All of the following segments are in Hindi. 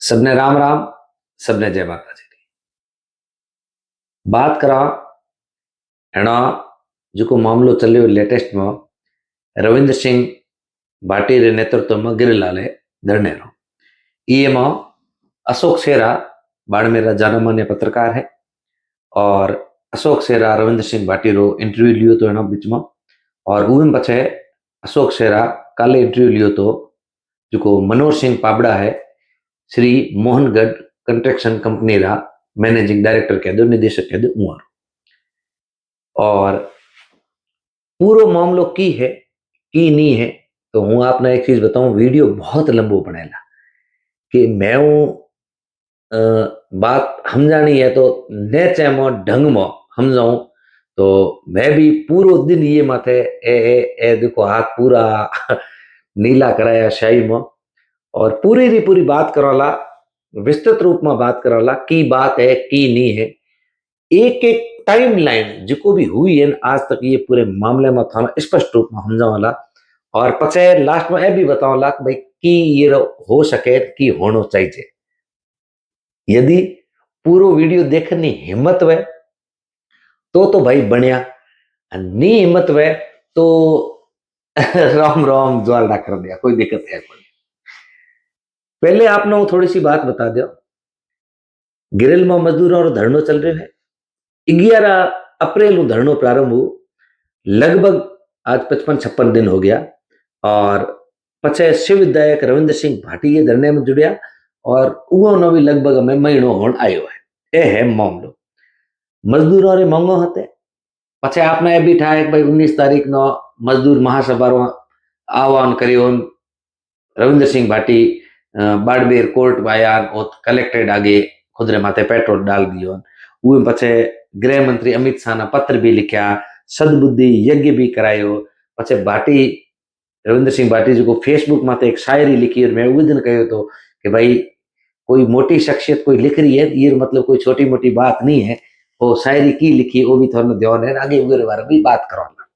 सबने राम राम, सबने जय माता जी। बात करा अणा जो मामलो चलियो लेटेस्ट में रविंद्र सिंह भाटी रे नेतृत्व में गिरिलाल धरने रो ये में अशोक सेरा बाड़मेर रा जाना मान्य पत्रकार है। और अशोक सेरा रविंद्र सिंह भाटी रो इंटरव्यू लियो तो एना बीच में और उन पछे अशोक सेरा काले इंटरव्यू लियो तो जो मनोहर सिंह पाबड़ा है श्री मोहनगढ़ कंस्ट्रक्शन कंपनी रा मैनेजिंग डायरेक्टर कह दो निदेशक कह दो उहाँ। और पूरो मामलो की है की नहीं है तो हूँ आपने एक चीज बताऊं, वीडियो बहुत लंबो बनेला कि मैं बात समझानी है तो नेचे में ढंग में समझाऊं तो मैं भी पूरो दिन ये माथे ए देखो हाथ पूरा नीला कराया शाही में और पूरी री पूरी बात कराला, विस्तृत रूप में बात कराला की बात है की नहीं है, एक एक टाइम लाइन जो भी हुई है आज तक ये पूरे मामले में था स्पष्ट रूप में समझावाला और पचे लास्ट में भी बतावाला भाई कि ये हो सके कि होना चाहिए। यदि पूरो वीडियो देखने हिम्मत वे तो भाई बढ़िया, नहीं हिम्मत वे तो राम राम ज्वाला कर दिया, कोई दिक्कत है कोई। पहले आपने थोड़ी सी बात बता दो, गिरिल में मजदूरों और धरनो चल रहे है। 11 अप्रैल धरनो प्रारंभ हो, लगभग आज 55-56 दिन हो गया और पछे शिव विधायक रविंद्र सिंह भाटी ये धरने में जुड़िया और उहो भी लगभग हमें महीनों होने आयो है। ए है मामलो मजदूरों रे मांगो हते। पछे आपने ए भी था कि भाई 19 तारीख नो मजदूर महासभा रो आह्वान करियो, रविंद्र सिंह भाटी बाड़मेर कोर्ट वायान और कलेक्ट्रेट आगे खुद रे माथे पेट्रोल डाल दियो। उन पछे गृह मंत्री अमित शाह ना पत्र भी लिखा, सदबुद्धि यज्ञ भी करायो। पछे भाटी रविंद्र सिंह भाटी जी को फेसबुक माते एक शायरी लिखी और मैं उस दिन कहो तो कि भाई कोई मोटी शख्सियत कोई लिख रही है ये मतलब कोई छोटी मोटी बात नहीं है, वो शायरी की लिखी वो भी थोड़ा ध्यान है, आगे उगरे बारे में बात करवाना।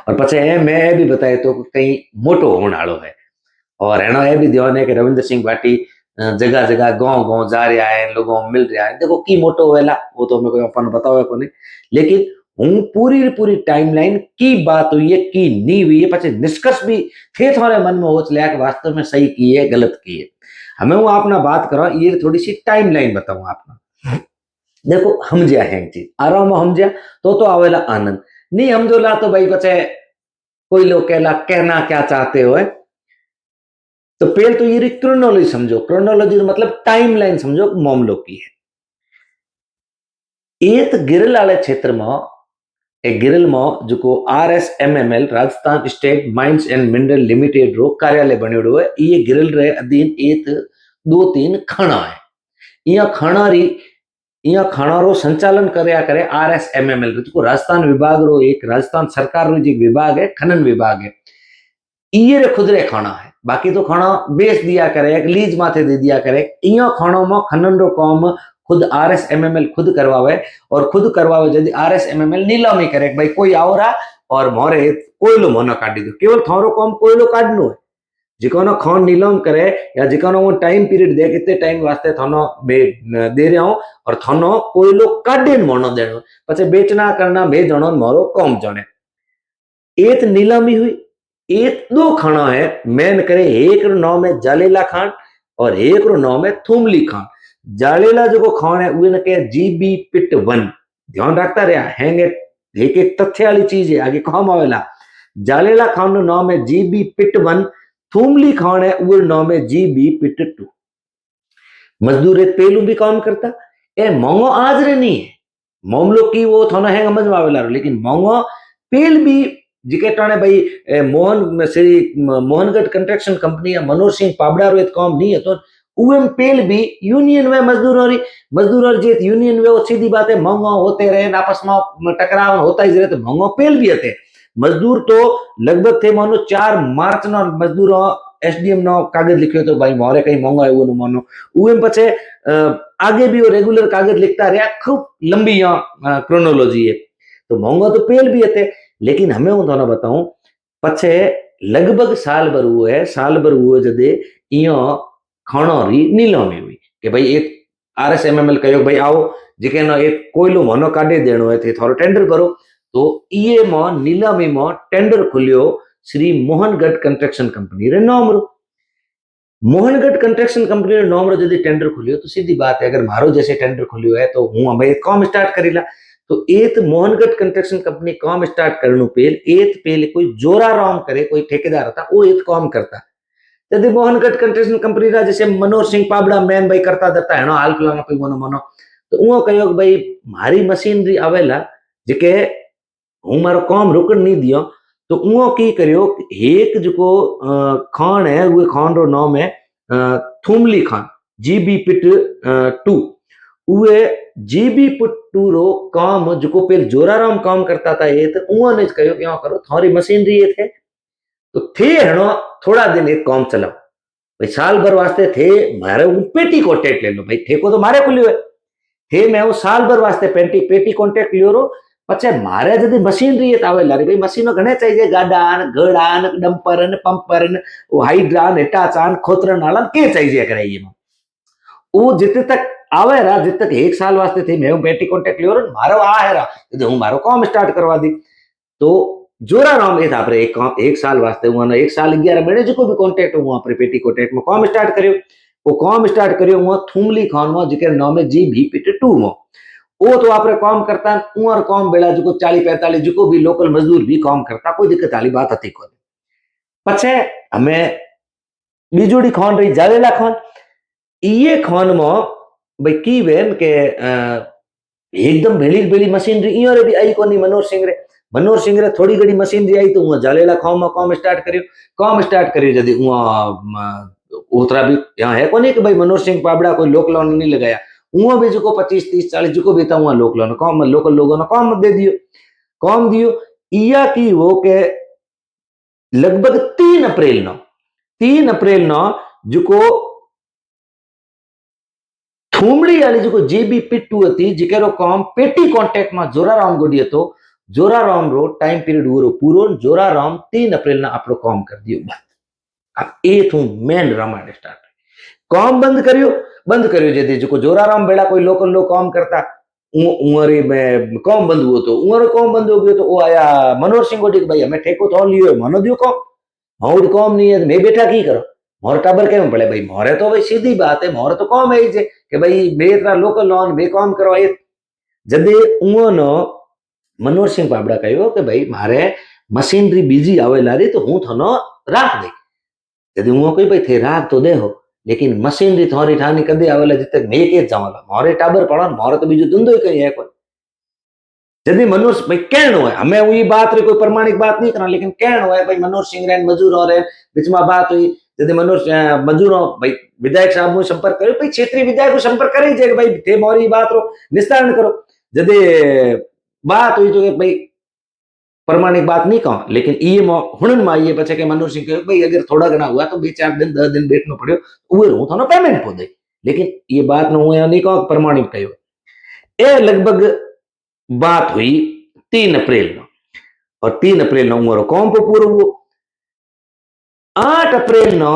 और पछे मैं भी बताए तो कहीं मोटो होने वालो है और एना ये भी ध्यान है कि रविंद्र सिंह भाटी जगह जगह गांव गांव जा रहा है, लोगों में मिल रहा है। देखो की मोटो वेला वो तो मेरे को अपन बताओ को नहीं, लेकिन हूँ पूरी पूरी टाइमलाइन की बात हुई है की नहीं हुई है, पचे निष्कर्ष भी थे थोड़े मन में हो लिया कि वास्तव में सही की है गलत की है। हमें वो अपना बात करो ये थोड़ी सी टाइमलाइन बताऊं आपने। देखो समझिया है चीज आराम में समझिया तो आवेला आनंद, नहीं समझोला तो भाई पचे कोई लोग कहला कहना क्या चाहते हो है। तो पहले तो ये क्रोनोलॉजी समझो, क्रोनोलॉजी मतलब टाइमलाइन समझो मामलों की है। एक गिरिल वाले क्षेत्र में एक गिरिल में जो RSMML Rajasthan state mines and mineral limited रो कार्यालय बनियोड़ो है। ये गिरिल रे अधीन एक 2-3 खाना है। यहाँ खाना रो संचालन करया करे RSMML जो राजस्थान विभाग रो एक राजस्थान सरकार रो एक विभाग है, खनन विभाग है। ये रे खुद रे खाना है, बाकी तो खाना बेच दिया करे, लीज माथे दे दिया करे। इं खानों में खनन रो काम खुद RSMML खुद करवावे और खुद करवावे यदि RSMML नीलामी करे भाई कोई आओ रहा और मोरे कोयलो मोना काटी दो, केवल थारो काम कोयलो काटनो है। जिकानो खान नीलाम करे या जिकानो वो टाइम पीरियड दे कितने टाइम वास्ते थानो दे रहा हूं और थानो कोयलो काटे मोनो देनो पछे बेचना करना भेजणो मोरो काम जाने। एक नीलामी हुई, एक 2 खाना है मेन करे, एक रो नाम है जालेला खान और एक रो नाम है थुमली खान। जालेला जो खान है उन के GB पिट 1 ध्यान रखता रहा हैंगे, एक एक तथ्य वाली चीज है आगे काम आवेला। जालेला खान नो नाम है GB पिट 1, थुमली खान है वो नाम है GB पिट 2। मजदूर एक पेलू भी काम करता ए मंगो आज रे नहीं है मामलो की वो थाना है समझ में आवेला, लेकिन मंगो पेल भी जिके टाणे भाई मोहन श्री मोहनगढ़ कंस्ट्रक्शन कंपनी या मनोहर सिंह पाबड़ा रो काम नहीं है तो उम पेल भी यूनियन में मजदूरों जे यूनियन में वो सीधी बात है मंगो होते रहे आपस में टकराव होता ही रहे तो मंगो पेल भी हते। मजदूर तो लगभग थे मानो 4 मार्च ना मजदूरों SDM नो कागज लिखियो तो भाई मोरे कहीं मंगो है वो मानो उम पछे आगे भी वो रेगुलर कागज लिखता रहा, खूब लंबी यहाँ क्रोनोलॉजी है। तो मंगो तो पेल भी हते, लेकिन हमें हूँ थाने बताऊं पछे लगभग साल भर हुए जदे इं खाणो री नीलामी हुई कि भाई एक RSMML कहो भाई आओ जेके ना एक कोयलो मनो काढे देनो है थे थारो टेंडर भरो। तो ये में नीलामी में टेंडर खुलियो श्री मोहनगढ़ कंस्ट्रक्शन कंपनी रे नाम रो। मोहनगढ़ कंस्ट्रक्शन कंपनी रे नाम रो यदि टेंडर खुलियो तो सीधी बात है, अगर मारो जैसे टेंडर खुलियो है तो हूँ भाई काम स्टार्ट करीला। तो एत मोहनगढ़ कंस्ट्रक्शन कंपनी काम स्टार्ट करने पेल एत पेल कोई जोरा राम करे कोई ठेकेदार था वो एत काम करता। यदि मोहनगढ़ कंस्ट्रक्शन कंपनी रा जैसे मनोहर सिंह पाबड़ा मैन भाई करता देता है ना हाल फिलहाल कोई मनो मनो। तो वो कहो भाई मारी मशीनरी आवेला जेके हूँ मारो काम रुकन नहीं दियो। तो उहो की करियो एक जो खान है वो खान रो नाम है थुमली खान जीबी पिट 2। उहे जीबी पिट 2 रो काम जो पेल जोराराम काम करता था ये तो उहो ने कहो कि हाँ करो थारी मशीनरी ये थे। तो थे हणो थोड़ा दिन एक काम चलाओ भाई साल भर वास्ते थे मारे पेटी कॉन्टेक्ट ले लो भाई ठेको तो मारे खुल्यो है थे मैं वो साल भर वास्ते पेटी कॉन्टेक्ट लियो रो। पछे मारे जदी मशीनरी ये आवे लारी भाई मशीनो घणे चाहिए गाडान घड़ान डंपरन पंपरन वो हाइड्रान हिटाचान खोतरन वाला के चाहिए करे ये वो जितने तक आवे रहा जितने तक एक साल वास्ते थी मैं पेटी कॉन्टेक्ट लियो रो मारो आ है रहा हूँ मारो काम स्टार्ट करवा दी। तो जोराराम ये था आपरे एक साल वास्ते हुआ ना एक साल 11 महीने जो भी कॉन्टेक्ट हुआ आपरे पेटी कॉन्टेक्ट में काम स्टार्ट करियो। वो काम स्टार्ट करियो हुआ थुमली खान में जिकर नाम है GBPT2 में। वो तो आपरे काम करता उमर काम बेला जो 40-45 जो भी लोकल मजदूर भी काम करता कोई दिक्कत वाली बात हती कोनी। पछे हमें बीजोड़ी खान रही जावेला खान ये खान में भाई की वेन के एकदम भेली भेली मशीनरी इयो रे भी आई कोनी मनोहर सिंह रे थोड़ी घड़ी मशीनरी आई तो वहां जालेला खाओ में काम स्टार्ट करियो जदी वहां उतरा भी यहाँ है कोनी कि भाई मनोहर सिंह पाबड़ा कोई लोक लोन नहीं लगाया वहां भी जो 25-30-40 जो भी था वहां लोक लोन काम लोकल लोगों ने काम दे दियो काम दियो। इया की वो के लगभग 3 अप्रैल नो जो थूमड़ी वाली जो GBPT2 હતી જેકેરો કામ પેટી કોન્ટેક્ટ માં જોરારામ ગોડી હતો જોરારામ રો टाइम पीरियड वो पूरो जोराराम 3 अप्रैल ना आपरो काम कर दियो बंद। अब ए थू मेन रामायण स्टार्ट काम बंद करियो जदी जो जोराराम बेड़ा कोई लोकल लोग काम करता उमरे में काम बंद हुआ तो उमर काम बंद हो गयो तो वो आया मनोहर सिंह गोडी भाई हमें ठेको तो लियो मनो दियो काम और काम नहीं है मैं बेटा की करो मोर टाबर के पड़े भाई मोरे तो भाई सीधी बात है मोरे तो काम है जे कि भाई बे इतना लोकल लोन बे काम करवाए जदे उनो मनोहर सिंह पाबड़ा कहो कि भाई मारे मशीनरी बीजी आवेला री तो हूँ थनो राख दे जदे उहो कोई भाई थे राख तो दे हो लेकिन मशीनरी थोड़ी ठानी कदे आवेला जितने मैं के जाऊंगा मोरे टाबर पड़ा मोरे तो बीजो धंधो ही कहीं है कोई यदि मनोहर भाई कहनो है हमें वही बात रे कोई प्रमाणिक बात नहीं करना लेकिन कहनो है भाई मनोहर सिंह रैन मजूर और बीच में बात हुई यदि मनोहर मजूरों भाई विधायक साहब को संपर्क करो भाई क्षेत्रीय विधायक को संपर्क करे जे भाई थे मोरी बात रो निस्तारण करो यदि बात हुई तो भाई प्रमाणिक बात नहीं कहो लेकिन ये हुनन में ये बचे के मनोहर सिंह कहो भाई अगर थोड़ा घना हुआ तो 2-4 दिन 10 दिन बैठना पड़ो वो रहूं था ना पेमेंट को दे लेकिन ये बात न हुआ नहीं कहो प्रमाणिक कहो ए लगभग बात हुई 3 अप्रैल नो और 3 अप्रैल नो उमरो कौन को पूरो हुआ 8 अप्रैल नो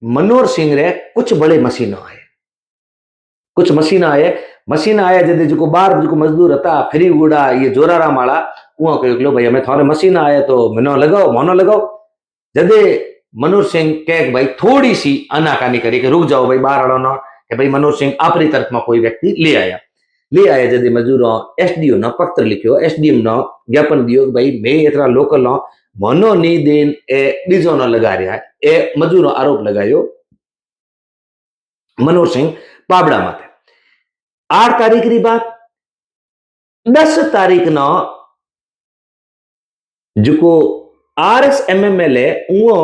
मनोहर सिंह रे कुछ बड़े मशीन आए जदे जो बार जो मजदूर था फ्री उड़ा ये जोराराम वाला वो कहो भाई हमें थारे मशीन आए तो मनो लगाओ जदे मनोहर सिंह कह भाई थोड़ी सी आनाकानी करी कि रुक जाओ भाई बार अड़ो कि भाई मनोहर सिंह अपनी तरफ में कोई व्यक्ति ले आया जदे मजदूरों SDO ना पत्र लिखो SDM ना ज्ञापन दियो भाई मैं इतना लोकल ना मनो नी देन ए बीजो ना लगा रहा है ए मजदूरों आरोप लगायो मनोहर सिंह पाबड़ा माथे 8 तारीख री बात 10 तारीख ना जो RSMML है वो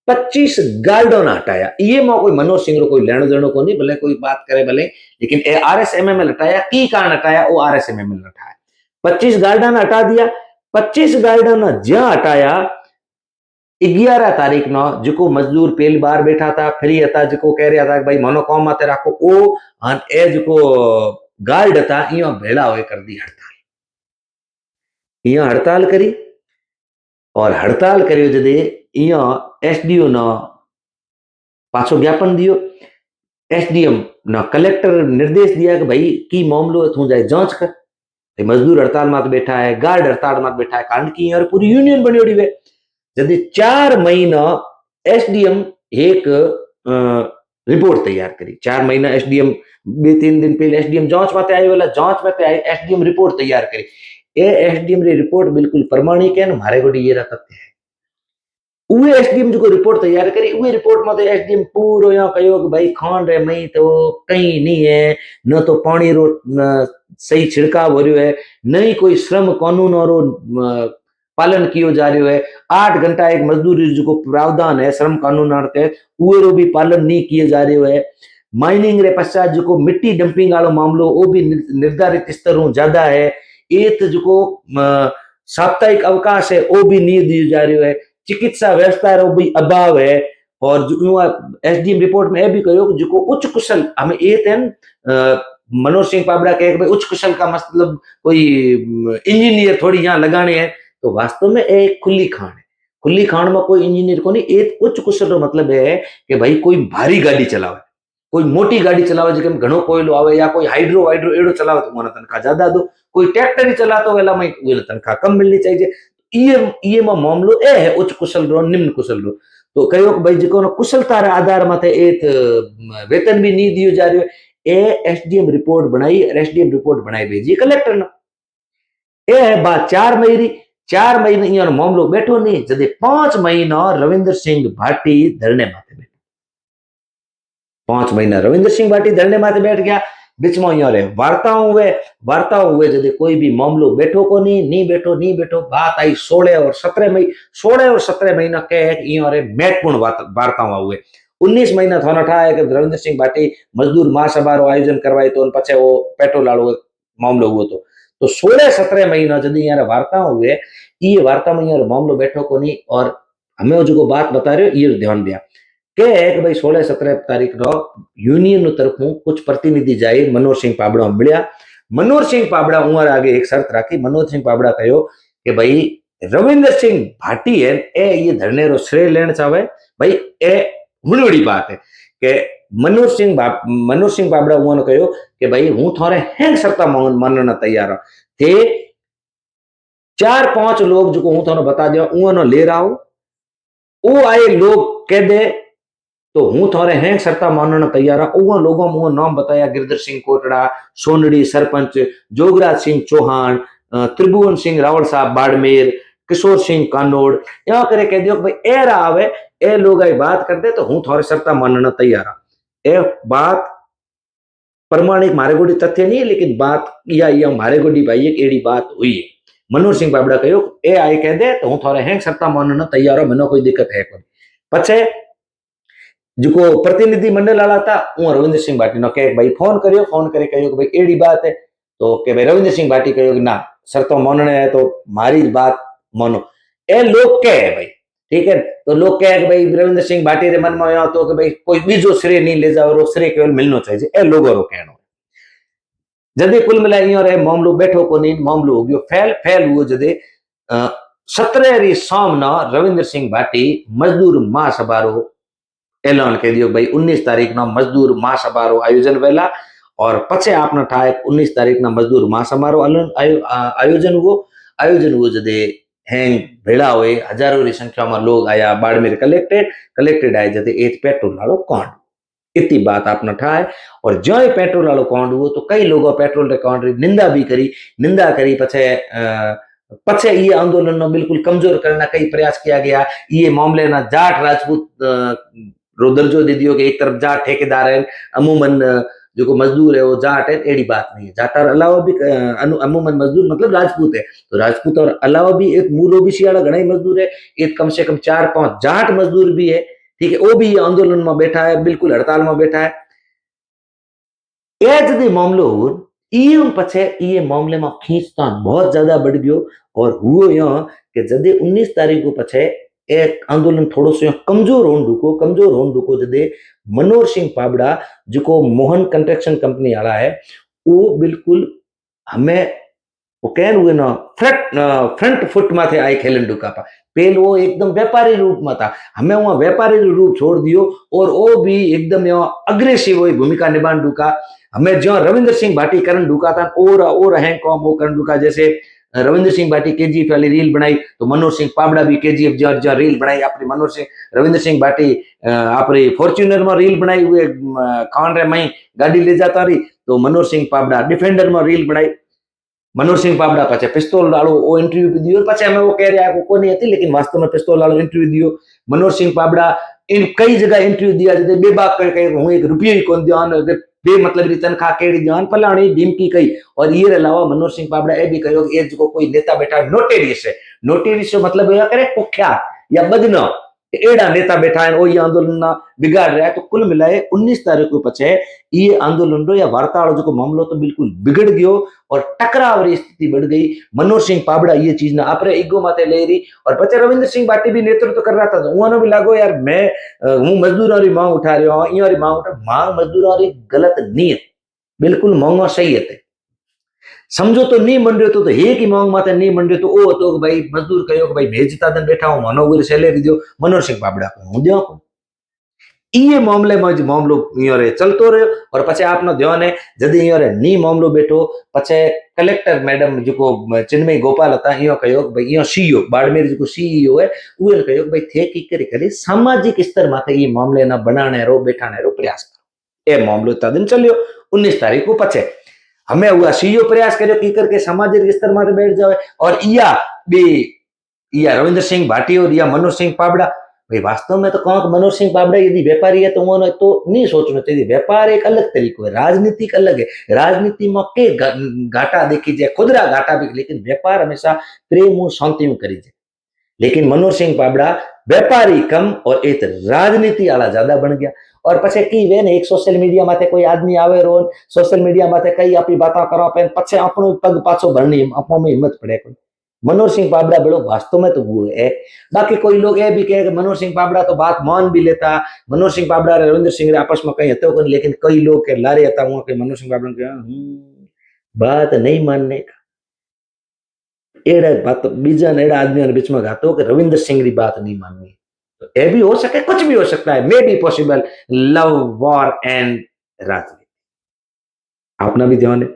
25 गार्डन हटाया ये में कोई मनोहर सिंह रो कोई लेनो देनो को नहीं भले कोई बात करे भले लेकिन ए RSMML हटाया की कारण हटाया वो RSMML हटाया 25 गार्डन हटा दिया 25 गार्डन ज्या हटाया 11 तारीख ना जो मजदूर पहली बार बैठा था फ्री था जो कह रहा था भाई मनो काम माते राखो ओ ए जो गार्ड था इं भेड़ा हुए कर दी हड़ताल करी और हड़ताल करियो जदे इं SDO ना पाछो ज्ञापन दियो एसडीएम ना कलेक्टर निर्देश दिया कि भाई की मामलो है तू जाए जांच कर। भाई मजदूर हड़ताल में बैठा है, गार्ड हड़ताल में बैठा है, कारण की यार पूरी यूनियन बनी है। यदि 4 महीना एसडीएम एक रिपोर्ट तैयार करी, 4 महीना एसडीएम 2-3 दिन पहले एसडीएम जांच माते आई वाला जांच माते आई एसडीएम रिपोर्ट तैयार करी। ए एसडीएम री रिपोर्ट बिल्कुल प्रमाणिक है, मारे गोटी ये तथ्य है। उहे एसडीएम जो रिपोर्ट तैयार करी उहे रिपोर्ट में तो एसडीएम पूरो यहाँ कहो कि भाई खान रे मई तो कहीं नहीं है, न तो पानी रो सही छिड़काव हो रहा है, न ही कोई श्रम कानून रो पालन कियो जा रहा है। 8 घंटा एक मजदूरी जो प्रावधान है श्रम कानून तहत उहे रो भी पालन नहीं किए जा रहे है। माइनिंग रे पश्चात जो मिट्टी डंपिंग वालो मामलो वो भी निर्धारित स्तर ज्यादा है। एक जो साप्ताहिक अवकाश है वो भी नहीं दियो जा रहा है। चिकित्सा व्यवस्था रो भी अभाव है। और जो एसडीएम रिपोर्ट में यह भी कहो कि जो उच्च कुशल हमें ये थे मनोज सिंह पाबड़ा कहे भाई उच्च कुशल का मतलब कोई इंजीनियर थोड़ी यहाँ लगाने हैं, तो वास्तव में एक खुली खान है। खुली खान में कोई इंजीनियर को नहीं, एक उच्च कुशल रो मतलब है कि भाई कोई भारी गाड़ी चलावे, कोई मोटी गाड़ी चलावे जो घणो कोयलो आवे, या कोई हाइड्रो वाइड्रो एड़ो चलावे तो उन्हें तनख्वाह ज्यादा दो, कोई ट्रैक्टर ही चलातो वेला में तनख्वाह कम मिलनी चाहिए। ये मामलो ए है उच्च कुशल रो निम्न कुशल रो। तो कहो कि भाई जो कुशलता रे आधार माथे एक वेतन भी नहीं दियो जा रहा है। ए एसडीएम रिपोर्ट बनाई, एसडीएम रिपोर्ट बनाई भेजी कलेक्टर ने। ए है बात 4 महीने, 4 महीने यहाँ मामलो बैठो नहीं, जदे 5 महीना रविंद्र सिंह भाटी धरने माथे बैठे। 5 महीना रविंद्र सिंह भाटी धरने माथे बैठ गया। बीच में यहाँ वार्ता हुए जदे कोई भी मामलो बैठो को नहीं बैठो। बात आई 16 और 17 महीने, 16 और 17 महीना के यहाँ महत्वपूर्ण वार्ताओं हुए। 19 महीना थाना था कि रविंद्र सिंह भाटी मजदूर महासभा रो आयोजन करवाई तो पछे वो पेट्रोल वालो मामलो हुआ तो 16-17 महीना जब यहाँ वार्ता हुए, ये वार्ता में यहाँ मामलो बैठो को नहीं। और हमें जो बात बता रहे हो ये ध्यान दिया कि भाई 16-17 तारीख नो यूनियन तरफ कुछ प्रतिनिधि जाए मनोज सिंह पाबड़ा मिलिया। मनोज सिंह पाबड़ा उमर आगे एक शर्त राखी। मनोज सिंह पाबड़ा कहो कि भाई रविंद्र सिंह भाटी है ए ये धरने रो श्रेय लेना चाहे। भाई ए हुण बड़ी बात है कि मनोज सिंह पाबड़ा उन्होंने कहो कि भाई हूँ थारे हैंग शर्ता मानना तैयार हूं। थे 4-5 लोग जो हूँ थाने बता दिया उन्होंने ले रहा हूं, वो आए लोग कह दे तो हूँ थारे हैंग शर्ता मानना तैयार है। उन लोगों में नाम बताया गिरधर सिंह कोटड़ा, सोनड़ी सरपंच, जोगराज सिंह चौहान, त्रिभुवन सिंह रावल साहब बाड़मेर, किशोर सिंह कानोड़, यहाँ करे कह दियो भाई ए रहा आवे ए लोग आई बात करते तो हूँ थारे शर्ता मानना तैयार है। ए बात प्रमाणिक मारे गोडी तथ्य नहीं है, लेकिन बात या मारे गोडी भाई एक एड़ी बात हुई है। मनोज सिंह बाबड़ा कहो ए आई कह दे तो हूँ थारे हैंग शर्ता मानना तैयार हो, मैंने कोई दिक्कत है कोई। पछे जो प्रतिनिधि मंडल वाला था वो रविंद्र सिंह भाटी ने कहे भाई फोन करियो, फोन करे कहो कि भाई एड़ी बात है तो के भाई रविंद्र सिंह भाटी कहो कि ना शर्तों मानने है तो मारी बात मानो। ए लोग कहे भाई ठीक है, तो लोग कहे कि भाई रविंद्र सिंह भाटी रे मन में आया तो कि भाई कोई बीजो श्रेय नहीं ले जाओ, श्रेय केवल मिलना चाहिए ए लोगों रो कहना। जदे कुल मिलाई और मामलो बैठो को नहीं, मामलो हो गयो फैल हुआ जदे 17 री सामना रविंद्र सिंह भाटी मजदूर महासभा रो ऐलान कह दियो भाई 19 तारीख ना मजदूर महासभा रो आयोजन वेला। और पछे आपने ठाए 19 तारीख ना मजदूर महासभा रो आयोजन हुओ जदे हैंग भेड़ा हुए हजारों की संख्या में लोग आया बाड़मेर कलेक्टेड आए जदे एक पेट्रोल वालो कांड। इतनी बात आपने ठाए और जो ही पेट्रोल वालो कांड हुआ तो कई लोगों पेट्रोल रे कांड री निंदा करी पछे ये आंदोलन ने बिल्कुल कमजोर करना कई प्रयास किया गया। ये मामले ना जाट राजपूत रो दर्जो दे दियो कि एक तरफ जाट ठेकेदार है, अमूमन जो मजदूर है वो जाट है, एड़ी बात नहीं है। जाट और अलावा भी अमूमन मजदूर मतलब राजपूत है, तो राजपूत और अलावा भी एक मूल ओबीसी वाला घना ही मजदूर है, एक कम से कम 4-5 जाट मजदूर भी है। ठीक है, वो भी आंदोलन में बैठा है, बिल्कुल हड़ताल में बैठा है। ए जदि मामलो हो पछे ये मामले में खींचतान बहुत ज्यादा बढ़ गयो और हुओ यहाँ कि जदे 19 तारीख को पछे एक आंदोलन थोड़ो सो कमजोर होन ढुको जदे मनोज सिंह पाबड़ा जो मोहन कंस्ट्रक्शन कंपनी वाला है वो बिल्कुल हमें वो कहन हुए ना फ्रंट फुट माथे आई खेलन ढुका पा। पेल वो एकदम व्यापारी रूप में था, हमें वहाँ व्यापारी रूप छोड़ दियो और वो भी एकदम अग्रेसिव हुई भूमिका निभान ढूका। हमें जो रविंद्र सिंह भाटी करण ढूका था और हैं कौन वो करण ढूका, जैसे रविंद्र सिंह भाटी केजीएफ वाली रील बनाई तो मनोज सिंह पाबड़ा भी केजीएफ जो रील बनाई अपनी मनोज सिंह रविंद्र सिंह भाटी अपनी फॉर्च्यूनर में रील बनाई हुए खान रे मई गाड़ी ले जाता रही तो मनोज सिंह पाबड़ा डिफेंडर में रील बनाई। मनोज सिंह पाबड़ा पाछे पिस्तौल वालो वो इंटरव्यू दियो पाछे हमें वो कह रहा है को नहीं थी लेकिन वास्तव में पिस्तौल वालो इंटरव्यू दियो। मनोज सिंह पाबड़ा इन कई जगह इंटरव्यू दिया जदे बेबाक करके हूं एक रुपयो ही कोन दियान बे मतलब री तनखा केड़ी दियान फलाणी ढीमकी कई। और ये अलावा मनोज सिंह पाबड़ा ए भी कहो ए जो कोई नेता बैठा नोटेरियस है, नोटेरियस मतलब या करे कुख्यात या बदनाम एड़ा नेता बैठा है वो ये आंदोलन बिगाड़ रहा है। तो कुल मिलाए 19 तारीख को पछे ये आंदोलन रो या वार्ता जो मामलो तो बिल्कुल बिगड़ गयो और टकराव री स्थिति बढ़ गई। मनोज सिंह पाबड़ा ये चीज ना आपरे ईगो माते ले रही और पछे रविंद्र सिंह भाटी भी नेतृत्व कर रहा था तो उन्होंने भी लागो यार मैं हूं मजदूरों री मांग उठा रहा हूं इयो री मांग उठा मांग मजदूरों री गलत नहीं है, बिल्कुल मांगो सही है। समझो तो नहीं मन रहे तो हे की मांग माते नहीं मन रहे तो ओ तो भाई मजदूर कहो भाई भेजता दिन बैठा हूं मनोवर सैलरी दो मनोज सिंह पाबड़ा को हूं दियो ये मामले में मामलो रे चलतो रहो। और पछे आपनो ध्यान है जदी रे नी मामलो बैठो पछे कलेक्टर मैडम जो चिन्मय गोपाल था यो कहो भाई यो सीईओ बाड़मेर जो सीईओ है उहे कहो भाई थे की करे सामाजिक स्तर माथे ये मामले ना बनाने रो बैठाने रो प्रयास करो। ए मामलो ता दिन चलियो 19 तारीख को पछे हमें हुआ सीईओ प्रयास करो की करके सामाजिक स्तर माथे बैठ जाए और या रविंद्र सिंह भाटी और या मनोज सिंह पाबड़ा भाई वास्तव में तो कहूँ मनोज सिंह पाबड़ा यदि व्यापारी है तो उन्होंने तो नहीं सोचना चाहिए। व्यापार एक अलग तरीको है, राजनीतिक अलग है, राजनीति में के घाटा देखी जाए खुदरा घाटा भी लेकिन व्यापार हमेशा प्रेम और शांति में करी जाए। लेकिन मनोज सिंह पाबड़ा व्यापारी कम और एक राजनीति वाला ज्यादा बन गया। और पछे की वे ने एक सोशल मीडिया माथे कोई आदमी आवे रोन सोशल मीडिया माथे कई अपनी बातें करो पे पछे अपनो पग पाछो भरनी अपनो में हिम्मत पड़े कोई। मनोज सिंह पाबड़ा बड़ो वास्तव में तो वो है। बाकी कोई लोग ये भी कहे कि मनोज सिंह पाबड़ा तो बात मान भी लेता, मनोज सिंह पाबड़ा रविंद्र सिंह आपस में कहीं हतो कोई, लेकिन कई लोग के लारे हता हुआ कि मनोज सिंह पाबड़ा के बात नहीं मानने का एड़ा बात बीजा एड़ा आदमी बीच में गातो कि रविंद्र सिंह की बात नहीं माननी। तो ये भी हो सके, कुछ भी हो सकता है, may be possible love war and राजनीति अपना भी ध्यान है।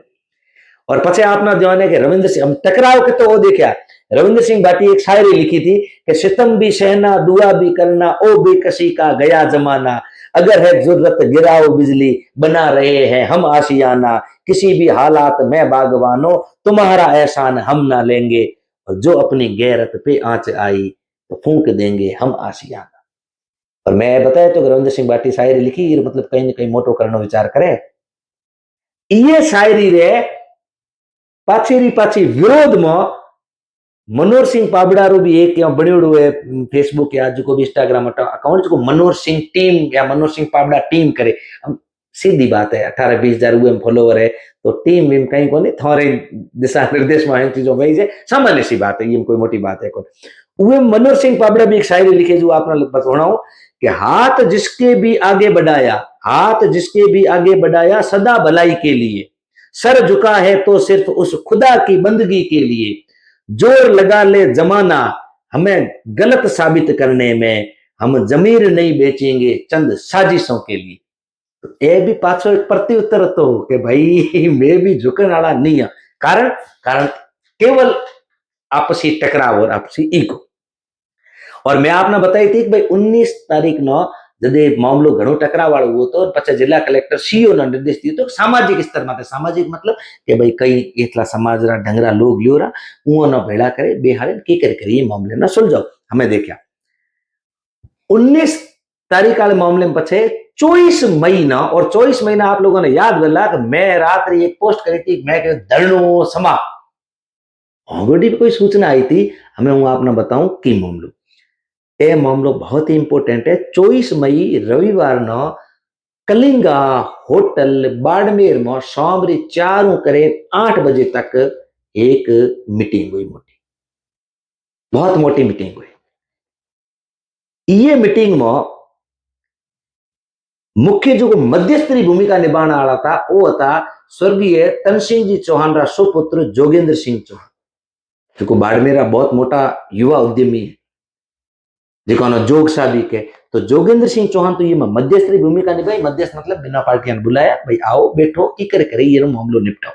और पछे आपना ध्यान है कि रविंद्र सिंह हम टकराव के तो वो देखा रविंद्र सिंह भाटी एक शायरी लिखी थी कि सितम भी सहना दुआ भी करना ओ बेकसी का गया जमाना अगर है जरूरत गिराओ बिजली बना रहे हैं हम आशियाना किसी भी हालात में बागवानो तुम्हारा एहसान हम ना लेंगे और जो अपनी गैरत पे आंच आई तो फूंक देंगे हम आशियाना। और मैं बताया तो रविंद्र सिंह भाटी शायरी लिखी मतलब कहीं ना कहीं मोटो करने विचार करे ये शायरी रे पाछी विरोध में मनोज सिंह पाबड़ा रो भी एक बनियोड़ो है फेसबुक या जो भी इंस्टाग्राम अकाउंट जो मनोज सिंह टीम या मनोज सिंह पाबड़ा टीम करे। सीधी बात है 18-20 हजार फॉलोवर है तो टीम वीम कहीं को नहीं थोड़े दिशा निर्देश में चीजों भाई से सामान्य सी बात है, ये कोई मोटी बात है कौन। वे मनोज सिंह पाबड़ा भी एक शायरी लिखे जो आपने बताऊं कि हाथ जिसके भी आगे बढ़ाया सदा भलाई के लिए सर झुका है तो सिर्फ उस खुदा की बंदगी के लिए जोर लगा ले जमाना हमें गलत साबित करने में हम जमीर नहीं बेचेंगे चंद साजिशों के लिए। तो ये भी पाछो एक प्रति उत्तर तो कि भाई मैं भी झुकने वाला नहीं है, कारण केवल आपसी टकराव और आपसी ईगो। और मैं आपने बताई थी कि भाई 19 तारीख नो जदे मामलो घणो टकराव वाळो हुओ तो पछे जिला कलेक्टर सीईओ ने निर्देश दियो तो सामाजिक स्तर माटे सामाजिक मतलब कि भाई कई एटला समाज रा ढंगरा लोग लियो रा उनो भेड़ा करे बेहारे की करे ये मामले ना सुलझाओ। हमें देखा 19 तारीख वाले मामले में पछे 24 महीना और 24 महीना आप लोगों ने याद वेला कि मैं रात्रि एक पोस्ट करी थी मैं धरनो समाप्त ऑलरेडी कोई सूचना आई थी हमें हूं आपने बताऊं की मामलो ये मामलो बहुत ही इंपोर्टेंट है। 24 मई रविवार न कलिंगा होटल बाड़मेर में शाम 4 करे 8 बजे तक एक मीटिंग हुई बहुत मोटी मीटिंग हुई। ये मीटिंग में मुख्य जो मध्यस्थरी भूमिका निभाने वाला था वो था स्वर्गीय तनसिंह जी चौहान रा सुपुत्र जोगेंद्र सिंह चौहान जो बाड़मेर बहुत मोटा युवा उद्यमी है। जेको जोग साहब के। तो जोगेंद्र सिंह चौहान तो ये मध्यस्थ की भूमिका निभाई। मध्यस्थ मतलब बिना पार्टियां बुलाया, भाई आओ बैठो की करे ये मामलो निपटाओ।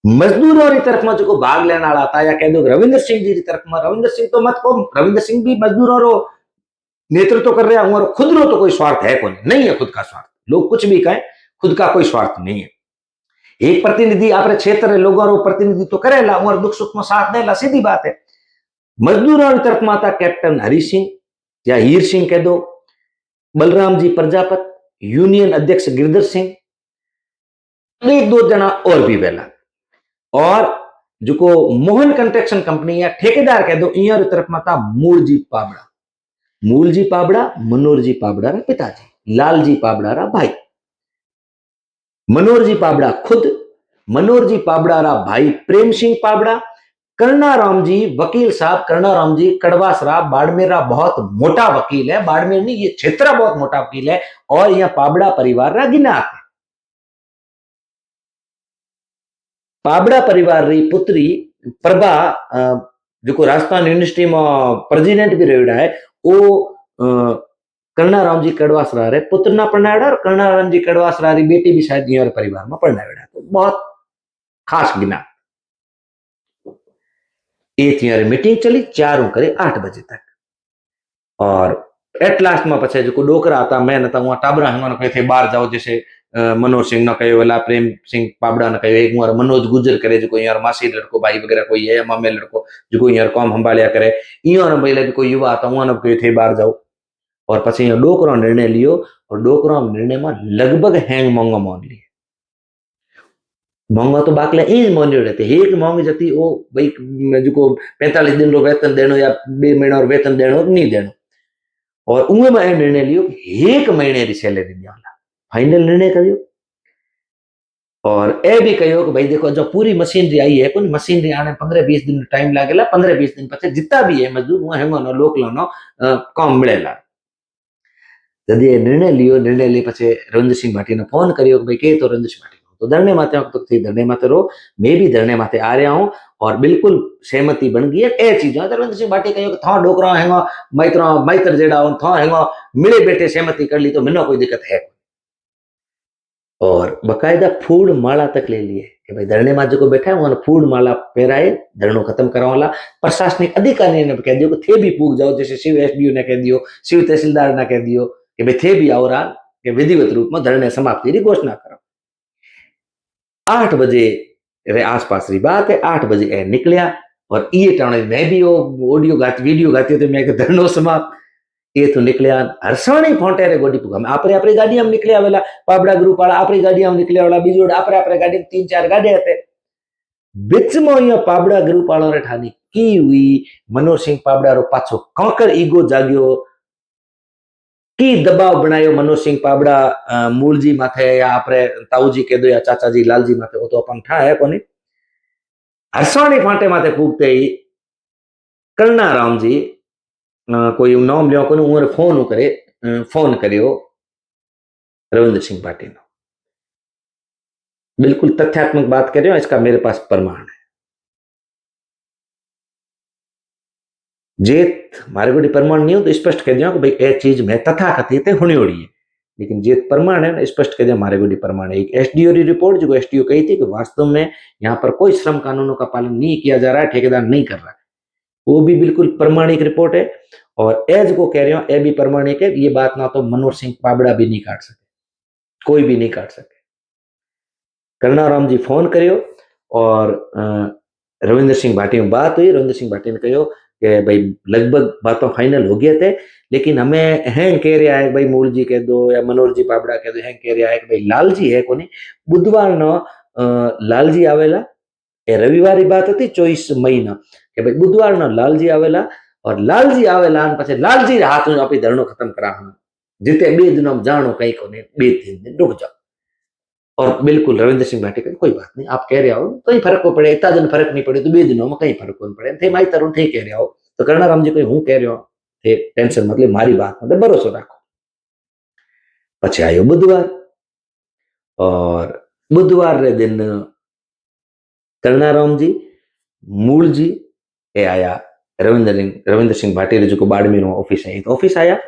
मजदूरों की तरफ में जो भाग लेने वाला था, या कह दो रविंद्र सिंह जी की तरफ में, रविंद्र सिंह तो मत को, रविंद्र सिंह भी मजदूरों रो नेतृत्व कर रहा हूं, और खुद रो तो कोई स्वार्थ है कौन, नहीं है खुद का स्वार्थ। लोग कुछ भी कहें, खुद का कोई स्वार्थ नहीं है। एक प्रतिनिधि अपने क्षेत्र लोगों रो प्रतिनिधित्व करेला और दुख सुख में साथ देला, सीधी बात है। मजदूरों की तरफ में था कैप्टन हरि सिंह या हीर सिंह कह दो, बलराम जी प्रजापत, यूनियन अध्यक्ष गिरधर सिंह, एक दो जना और भी वेला। और जो को मोहन कंस्ट्रक्शन कंपनी या ठेकेदार कह दो, इन तरफ में था मूलजी पाबड़ा। मूलजी पाबड़ा मनोहरजी पाबड़ा रा पिताजी, लालजी पाबड़ा रा भाई। मनोहरजी पाबड़ा खुद, मनोहरजी पाबड़ा रा भाई प्रेम सिंह पाबड़ा, करनाराम जी वकील साहब, करनाराम जी कड़वास रा बाड़मेर रा बहुत मोटा वकील है। बाड़मेर नहीं, ये क्षेत्र बहुत मोटा वकील है। और यह पाबड़ा परिवार रा गिनात है। पाबड़ा परिवार री पुत्री प्रभा जो राजस्थान यूनिवर्सिटी में प्रेसिडेंट भी रहा है, वो करनाराम जी कड़वासरा रे पुत्र ना पढ़नाड़ा, और करनाराम जी कड़वासरा री बेटी भी शायद यहाँ परिवार में पढ़नाड़ा। तो बहुत खास गिना। एक यहाँ मीटिंग चली 4 करे 8 बजे तक। और एट लास्ट में पछे जो डोकरा था, मैं नता वहां टाबरा हंगन कहे थे बाहर जाओ, जैसे मनोहर सिंह न कहो वाला प्रेम सिंह पाबड़ा न कहो, एक मुआर मनोज गुजर करे जो यार मासी लड़को भाई वगैरह कोई है, मामे लड़को जो यार काम संभालिया करे, इं भाई भी कोई युवा था वहां कहे थे बाहर जाओ। और पछी डोकरो निर्णय लियो, और डोकरो निर्णय में लगभग हैंग मोंगा मान लिए। मोंगा तो बाकले इन मान्यो रहते, एक मोंग जती वो भाई जो 45 दिन रो वेतन देनो या 2 महीना और वेतन देनो नहीं देनो। और उनमें मैं निर्णय लियो कि 1 महीने की सैलरी दिया, फाइनल निर्णय करियो। और ए भी कहो कि भाई देखो जो पूरी मशीनरी आई है, कुछ मशीनरी आने 15-20 दिन टाइम लागेला, 15-20 दिन पचे जितना भी है मजदूर वो हेंगो नो लोक लानो काम मिलेला। जब ये निर्णय लियो, निर्णय ले पचे रविंद्र सिंह भाटी ने फोन करियो कि भाई के तो रविंद्र सिंह भाटी तो धरने माते तो थी धरने माते रो, मैं भी धरने माते आ रहा हूं, और बिल्कुल सहमति बन गई है। ए चीज रविंद्र सिंह भाटी कहो कि था डोकरा हेंगो मैतर जेड़ा था हेंगो मिले बैठे सहमति कर ली, तो मिनो कोई दिक्कत है। और बकायदा फूड माला तक ले लिए कि भाई धरने में जो बैठा है उन्होंने फूड माला पहराए, धरनो खत्म करवाला। प्रशासनिक अधिकारी ने कह दियो कि थे भी पूग जाओ, जैसे शिव एसडीओ ने कह दियो, शिव तहसीलदार ने कह दियो कि भाई थे भी आओ रहा कि विधिवत रूप में धरने समाप्ति की घोषणा करो। 8 बजे रे आसपास की बात है, 8 बजे ए निकलिया। और ये टाणे मैं भी ऑडियो गाती वीडियो गाती तो मैं धरनो समाप्त। ये तो निकलिया हरसाणी फोंटे रे गोडी पुगा, आपरे आपरी गाड़ी हम निकलिया वेला, पाबड़ा ग्रुप वाला आपरी गाड़ी हम निकलिया वाला, बीजोड़ आपरे आपरे गाड़ी 3-4 गाड़ी हते। बीच में ये पाबड़ा ग्रुप वालों रे ठानी की हुई, मनोहर सिंह पाबड़ा रो पाछो कांकर ईगो जाग्यो, की दबाव बनायो मनोहर सिंह पाबड़ा मूल जी माथे, या आपरे ताऊ जी कह दो या चाचा जी लाल जी माथे, वो तो अपन ठा है कोनी। हरसाणी फांटे माथे फूकते ही करना राम जी कोई नाम लियो कोनी, उमर फोन करे, फोन करियो रविंद्र सिंह पाटिल। बिल्कुल तथ्यात्मक बात कर रहे हो, इसका मेरे पास प्रमाण है। जेत मारे को प्रमाण नहीं हो तो स्पष्ट कह दिया कि भाई ये चीज मैं तथा कथित होनी हो रही है, लेकिन जेत प्रमाण है ना स्पष्ट कह दिया मारे को प्रमाण है। एक एसडीओ की रिपोर्ट जो एसडीओ कही थी कि वास्तव में यहाँ पर कोई श्रम कानूनों का पालन नहीं किया जा रहा है, ठेकेदार नहीं कर रहा है, वो भी बिल्कुल प्रमाणिक रिपोर्ट है। और एज को कह रहे हो ए भी प्रमाणिक है। ये बात ना तो मनोहर सिंह पाबड़ा भी नहीं काट सके, कोई भी नहीं काट सके। करनाराम जी फोन करियो, और रविंद्र सिंह भाटी में बात हुई। रविंद्र सिंह भाटी ने कहो कि भाई लगभग बातों फाइनल हो गए थे, लेकिन हमें हैंग कह रहा है भाई मूल जी कह दो या मनोहर जी पाबड़ा कह दो, हैंग कह रहा है कि भाई लाल जी है कोनी बुधवार नो लाल जी आवेला। ए रविवार की बात थी 24 मई ना कि भाई बुधवार नो लाल जी आवेला, और लाल जी आवेला पछे लाल जी हाथ में आपी धरनो खत्म करा जिते 2 दिन जानो कहीं कोने 2-3 दिन रुक जाओ। और बिल्कुल रविंद्र सिंह भाटी कहते कोई बात नहीं, आप कह रहे हो कहीं फर्क को पड़े, इतना दिन फर्क नहीं पड़े तो 2 दिनों में कहीं फर्क को पड़े थे, माई तरुण थे कह रहे हो तो करनाराम जी कोई हूँ कह रहे हो थे, टेंशन मतलब मारी बात मतलब भरोसा रखो। पछे आयो बुधवार, और बुधवार रे दिन करनाराम जी मूल जी ए आया रविंद्र सिंह भाटी जो बाड़मेर ऑफिस है तो ऑफिस आया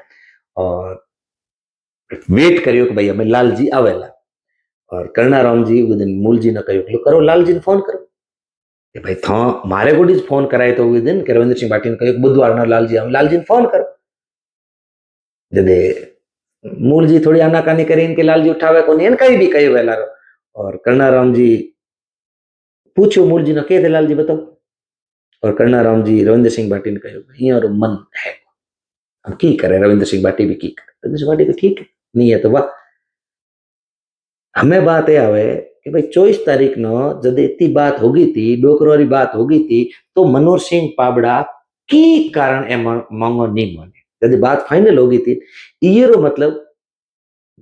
और वेट करियो कि भाई हमें लालजी आवेला और कर्णाराम जी वो दिन मूल जी ने कहो करो लालजी ने फोन करो कि भाई था मारे को फोन कराए तो वो दिन रविंद्र सिंह भाटी ने कहो बुधवार ना लालजी ने फोन करो जदे मूल जी थोड़ी आनाकानी करी इनके लालजी उठावे को नहीं कहीं भी कही वेला और कर्णाराम जी पूछो मूल जी ने कहे थे लालजी बताओ और कर्णाराम जी रविंद्र सिंह भाटी ने कहो यहाँ मन है हम की करे रविंद्र सिंह भाटी भी की करे रविंद्र सिंह भाटी तो ठीक है नहीं है तो वाह हमें बात यह आवे कि भाई 24 तारीख न जब इतनी बात होगी थी डोकरोरी बात होगी थी तो मनोहर सिंह पाबड़ा की कारण ए मांगो नहीं माने जब बात फाइनल होगी थी ये रो मतलब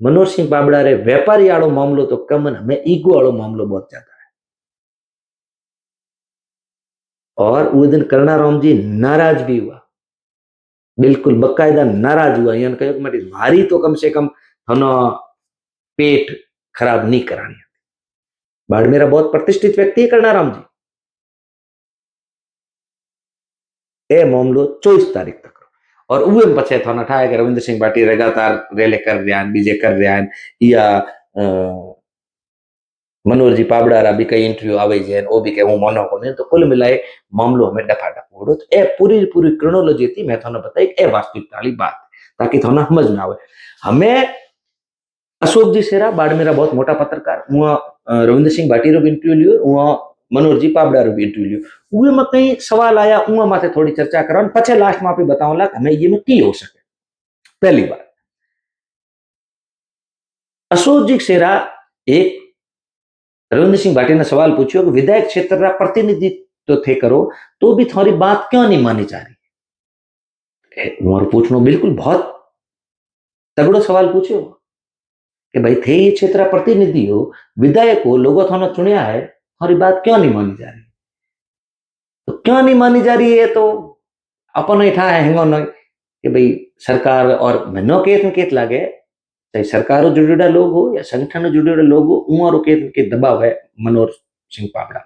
मनोहर सिंह पाबड़ा रे व्यापारी वालों मामलो तो कम हमें ईगो वालों मामलो बहुत ज्यादा है और उस दिन कर्णाराम जी नाराज भी हुआ बिल्कुल बकायदा नाराज हुआ यानी कहो मारी तो कम से कम थानो पेट खराब नहीं करानी बाड़मेरा बहुत प्रतिष्ठित व्यक्ति है कर्णाराम जी ए मामलो 24 तारीख तक और उहे पछे थाना ठाए कि रविंद्र सिंह भाटी लगातार रेले कर रहा बीजे कर रहा या मनोहर जी पाबड़ा रा भी कई इंटरव्यू आवे जे ओ भी के हूं मनो को तो कुल मिलाए मामलो हमें डफाडफ होड़ो तो ए पूरी पूरी क्रोनोलॉजी थी मैं थाने बताई ए वास्तविकता वाली बात ताकि थाना समझ में आवे हमें अशोक जी सेरा बाड़मेरा बहुत मोटा पत्रकार वहाँ रविंद्र सिंह भाटी रो भी इंटरव्यू लियो वहाँ मनोहर जी पाबड़ा रो भी इंटरव्यू लियो उहे में कई सवाल आया उहाँ माथे थोड़ी चर्चा करा पछे लास्ट में आप बताऊंला हमें ये में की हो सके पहली बात अशोक जी सेरा एक रविंद्र सिंह भाटी ने सवाल पूछो कि विधायक क्षेत्र का प्रतिनिधित्व थे करो तो भी थोड़ी बात क्यों नहीं मानी जा रही और पूछना बिल्कुल बहुत तगड़ो सवाल पूछो कि भाई थे ये क्षेत्र का प्रतिनिधि हो विधायक हो लोगों थाना चुनिया है हमारी बात क्यों नहीं मानी जा रही तो क्यों नहीं मानी जा रही है तो अपन ठा है हेंगो न कि भाई सरकार और मनो केत लागे चाहे सरकारों जुड़ेड़ा लोग हो या संगठन जुड़ेड़ा लोग हो उमारो के दबाव है मनोहर सिंह पाबड़ा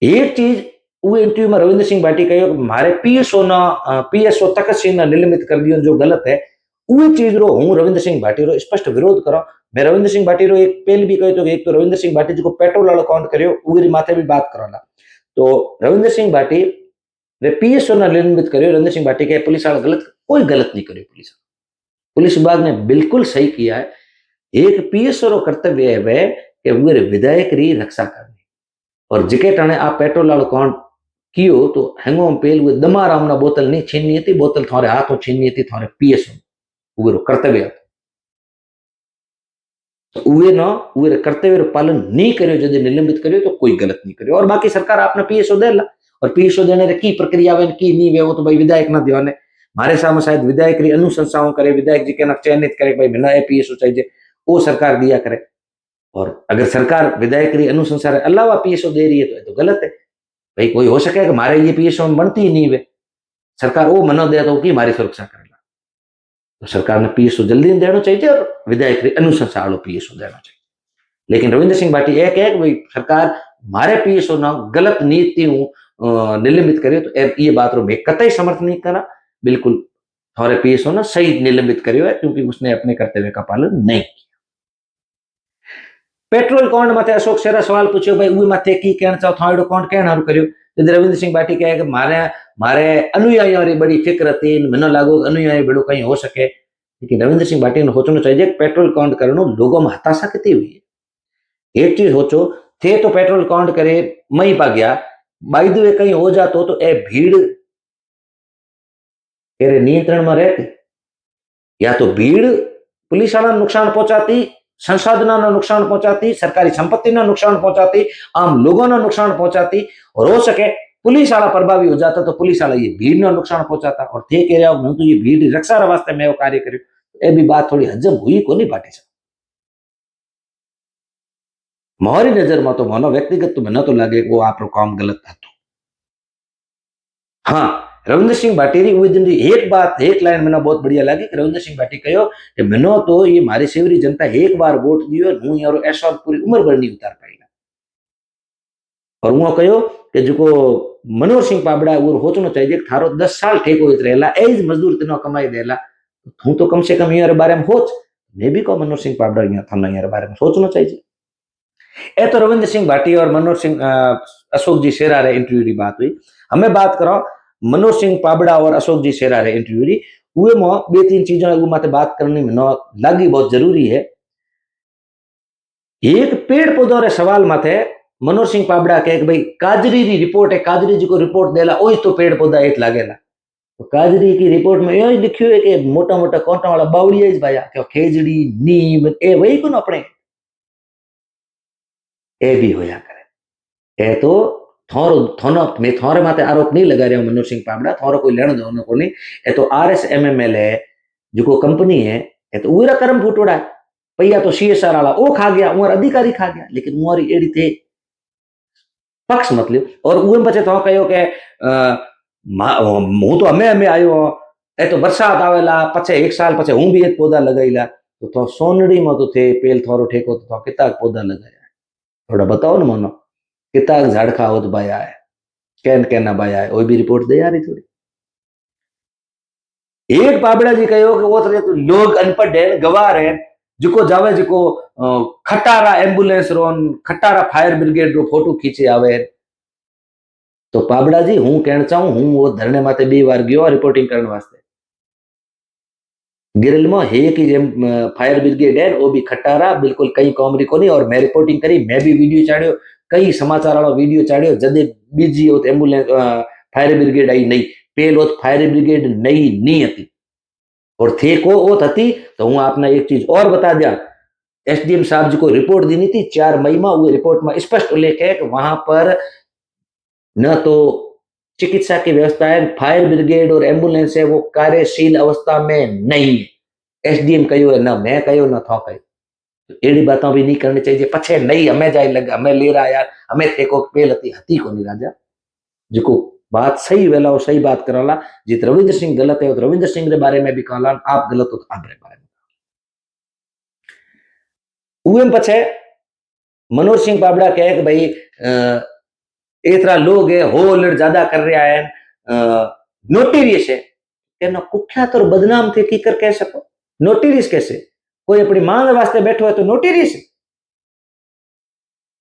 एक चीज वो इंटरव्यू में रविंद्र सिंह भाटी कहो मारे पीएसओ तखत सिंह ने निलंबित कर दियो जो गलत है वो चीज रो हूँ रविंद्र सिंह भाटी रो स्पष्ट विरोध करो मैं रविंद्र सिंह भाटी रो एक पहल भी कहो तो एक तो रविंद्र सिंह भाटी जो पेट्रोल वालों काउंट करो उगरी माथे भी बात करो तो रविंद्र सिंह भाटी रे पीएसओ ने निलंबित करो रविंद्र सिंह भाटी के पुलिस वाला गलत कोई गलत नहीं करो पुलिस विभाग ने बिल्कुल सही किया है एक पीएसओ रो कर्तव्य है वह कि वो विधायक री रक्षा करनी और जिके टाणे आप पेट्रोल वालों काउंट कियो तो हेंगो पेल वो दमाराम ना बोतल नहीं छीननी थी बोतल थारे हाथों छीननी थी थारे पीएसओ वो कर्तव्य तो उहे कर्तव्य पालन नहीं करो जब निलंबित करो तो कोई गलत नहीं करो और बाकी सरकार आपने पीएसओ देला और पीएसओ देने रे की प्रक्रिया वे की नहीं वे वो तो भाई विधायक ना दियो ने मारे सामने शायद विधायक री अनुशंसाओं करे विधायक जी के ना चयनित करे भाई बिना पीएसओ चाहिए वो सरकार दिया करे और अगर सरकार विधायक री अनुशंसा के अलावा पीएसओ दे रही है तो गलत है भाई कोई हो सके कि मारे ये पीएसओ बनती ही नहीं वे सरकार वो मनो दे तो की मारी सुरक्षा करेगा तो सरकार ने पीएसओ जल्दी देना चाहिए और विधायक री अनुशंसा वालों पीएसओ देना चाहिए लेकिन रविंद्र सिंह भाटी एक है कि भाई सरकार मारे पीएसओ ना गलत नीति निलंबित करे तो ये बात रो मैं कतई समर्थन नहीं करा बिल्कुल थोड़े पीएसओ ना सही निलंबित करियो है क्योंकि उसने अपने कर्तव्य का पालन नहीं किया पेट्रोल काउंट माथे अशोक सेरा सवाल पूछो भाई उही माथे की कहना चाहो थाड़ो काउंट कहना हारू कर्यो तो रविंद्र सिंह भाटी कहे कि मारे मारे अनुयायियों री बड़ी फिक्र थी मनो लागो अनुयायी बड़ो कहीं हो सके लेकिन रविंद्र सिंह भाटी ने सोचना चाहिए पेट्रोल काउंट करनो लोगों में हताशा कितनी हुई है एक चीज सोचो थे तो पेट्रोल काउंट करे मई पा गया बाई द वे कहीं हो जातो तो ए भीड़ तेरे नियंत्रण में रहती या तो भीड़ पुलिस वाला नुकसान पहुंचाती संसाधनों ने नुकसान पहुंचाती सरकारी संपत्ति ने नुकसान पहुंचाती आम लोगों ने नुकसान पहुंचाती और हो सके पुलिस वाला प्रभावी हो जाता तो पुलिस वाला ये भीड़ ने नुकसान पहुंचाता और थे कह रहा हूं तो ये भीड़ रक्षा वास्ते मैं वो कार्य करूं ये भी बात थोड़ी हजम हुई को नहीं भाटी से मारी नजर में तो मानो व्यक्तिगत तो मना तो लगे वो आप काम गलत था हाँ रविंद्र सिंह भाटी री दिन एक बात एक लाइन मैंने बहुत बढ़िया लगी कि रविंद्र सिंह भाटी कहो कि मैंने तो ये मारी सेवरी जनता एक बार वोट दियो हूं यारो ऐसा पूरी उम्र भर नहीं उतार पाएगा और वो कहो कि जो मनोहर सिंह पाबड़ा वो सोचना चाहिए कि थारो 10 साल ठेको रहेला एज मजदूर तीनो कमाई देला तू तो कम से कम यार बारे में सोच। मैं भी को मनोहर सिंह पाबड़ा यहाँ थाना यार बारे में सोचना चाहिए। ए तो रविंद्र सिंह भाटी और मनोहर सिंह अशोक जी शेरा रे इंटरव्यू की बात हुई। हमें बात करो मनोहर सिंह पाबड़ा और अशोक जी शेरा रे इंटरव्यू री उहे में बे तीन चीजों माते बात करनी में लागी बहुत जरूरी है। एक पेड़ पौधों रे सवाल माथे मनोहर सिंह पाबड़ा कहे भाई काजरी री रिपोर्ट है काजरी जी को रिपोर्ट देला ओज तो पेड़ पौधा एक लागेला। तो काजरी की रिपोर्ट में यही लिखियो है कि मोटा मोटा कोटा वाला बावड़िया भाया क्यों खेजड़ी नीम ए वही को अपने ए भी होया करे ए तो थोरो थोनो मैं थोरे माते आरोप नहीं लगा रहा हूं मनोहर सिंह पाबड़ा थोरो कोई लेनो देनो को नहीं। ए तो RSMML है जो कंपनी है ए तो उरा कर्म फूटोड़ा है पैया तो CSR वाला वो खा गया उमर अधिकारी खा गया लेकिन उमरी एड़ी थे पक्ष मतलब और उन पछे तो कहो के हूँ तो हमें हमें आयो ए तो बरसात आवेला पछे एक साल पछे हूँ भी एक पौधा लगाईला तो सोनड़ी में तो थे पेल थोरो ठेको तो कितना पौधा लगाया थोड़ा बताओ ना मनो कितना झाड़खा होत बाया है कैन कहना बाया है वो भी रिपोर्ट दे यारी थोड़ी। एक पाबड़ा जी कहो कि वो तो लोग अनपढ़ है गवार है जिको जावे जिको खटारा एम्बुलेंस रोन खटारा फायर ब्रिगेड रो फोटो खींचे आवे तो पाबड़ा जी हूँ कहना चाहूँ हूँ वो धरने माते 2 बार गयो रिपोर्टिंग करने वास्ते गिरल में है कि फायर ब्रिगेड है वो भी खटारा बिल्कुल कई कॉमरी को नहीं और मैं रिपोर्टिंग करी मैं भी वीडियो चाड़ियो कई समाचार वाला वीडियो चाड़ियो जदे बीजी होत एम्बुलेंस फायर ब्रिगेड आई नहीं पेल होत फायर ब्रिगेड नई नहीं थी और थे को ओत थी तो हूँ आपने एक चीज और बता दिया SDM साहब जी को रिपोर्ट देनी थी 4 मई में वो रिपोर्ट में स्पष्ट उल्लेख है कि वहां पर न तो चिकित्सा की व्यवस्था है फायर ब्रिगेड और एम्बुलेंस है वो कार्यशील अवस्था में नहीं है। SDM कहो ना मैं कहो ना थो कहो तो एड़ी बातों भी नहीं करनी चाहिए पछे नहीं हमें जाए लगे हमें ले रहा यार हमें थे को पेल हती को नहीं राजा जो बात सही वेला और सही बात कराला जित रविंद्र सिंह गलत है तो रविंद्र सिंह के बारे में भी कहला आप गलत हो तो आप बारे में उम पछे मनोहर सिंह पाबड़ा कहे कि भाई इतना लोग है हो अलर्ट ज्यादा कर रहा है नोटिरियस है कि कुख्यात और बदनाम थे की कर कह सको नोटिरियस कैसे कोई अपनी मांग वास्ते बैठो है तो नोटिरियस